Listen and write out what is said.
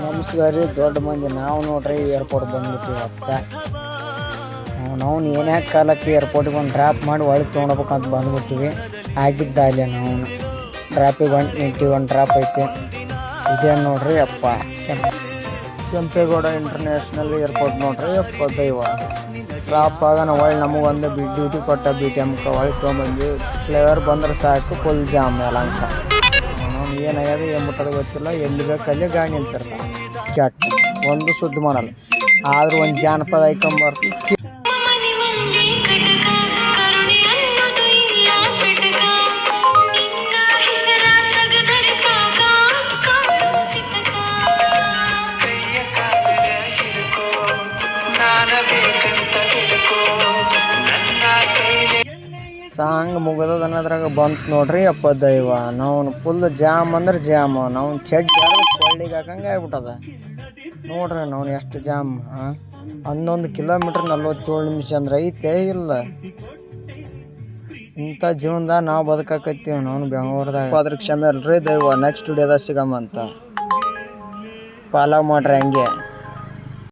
ನಮಸ್ಕಾರ ರೀ ದೊಡ್ಡ ಮಂದಿ. ನಾವು ನೋಡ್ರಿ ಏರ್ಪೋರ್ಟ್ ಬಂದ್ಬಿಟ್ಟಿವಿ ಅತ್ತ. ನಾವು ಏನೇ ಕಾಲಕ್ಕೆ ಏರ್ಪೋರ್ಟಿಗೆ ಒಂದು ಡ್ರಾಪ್ ಮಾಡಿ ಒಳಗೆ ತೊಗೊಂಡ್ಬೇಕಂತ ಬಂದ್ಬಿಟ್ಟಿವಿ. ಆಗಿದ್ದ ಅಲ್ಲಿ ನಾವು ಡ್ರಾಪಿಗೆ ನಿಂತೀವಿ. ಒಂದು ಡ್ರಾಪ್ ಐತೆ ಇದೇನು ನೋಡ್ರಿ ಅಪ್ಪ, ಕೆಂಪೇಗೌಡ ಇಂಟರ್ನ್ಯಾಷನಲ್ ಏರ್ಪೋರ್ಟ್ ನೋಡ್ರಿ ಅಪ್ಪ ದೈವ. ಡ್ರಾಪ್ ಆಗ ನಾವು ಒಳ್ಳೆ ನಮಗೊಂದು ಡ್ಯೂಟಿ ಕೊಟ್ಟ BTMಕ್ಕೆ ಒಳಗೆ ತೊಗೊಂಬಂದ್ವಿ. ಫ್ಲೇವರ್ ಬಂದ್ರೆ ಸಾಕು, ಫುಲ್ ಜಾಮ್ ಯಲಂಕ. ನಾವು ಏನಾಗ್ಯದ ಏನು ಮುಟ್ಟೋದು ಗೊತ್ತಿಲ್ಲ. ಎಲ್ಲಿ ಬೇಕಲ್ಲಿ ಗಾಡಿ ನಿಂತಿರ್ತಾವೆ. ಕೆಟ್ಟ ಒಂದು ಸುದ್ದಿ ಮಾಡಲ್ಲ. ಆದ್ರೂ ಒಂದು ಜಾನಪದ ಐಕೊಂಬರ್ತೀವಿ. ಸಾಂಗ್ ಮುಗಿದದ ಅನ್ನೋದ್ರಾಗ ಬಂತು ನೋಡ್ರಿ ಅಪ್ಪ ದೈವ. ನಾವು ಫುಲ್ ಜಾಮ್ ಅಂದ್ರೆ ಜಾಮ್. ನಾವು ಚಡ್ಡಿ ಕೊಳ್ಳಿಗೆ ಹಾಕಂಗೆ ಆಗ್ಬಿಟ್ಟದ ನೋಡ್ರಿ. ನಾವು ಎಷ್ಟು ಜಾಮ್. 11 ಕಿಲೋಮೀಟ್ರ್ 47 ನಿಮಿಷ ಅಂದ್ರೆ ಐತೆ ಇಲ್ಲ. ಇಂಥ ಜೀವನದಾಗ ನಾವು ಬದುಕಾಕತ್ತೀವಿ ನಾವು ಬೆಂಗಳೂರದಾಗ. ಅದ್ರ ಕ್ಷಮೆ ಅಲ್ರಿ ದೈವ. ನೆಕ್ಸ್ಟ್ ವಿಡಿಯೋದಾಗ ಸಿಗಮ್ಮ ಅಂತ ಫಾಲೋ ಮಾಡ್ರಿ ಹಂಗೆ.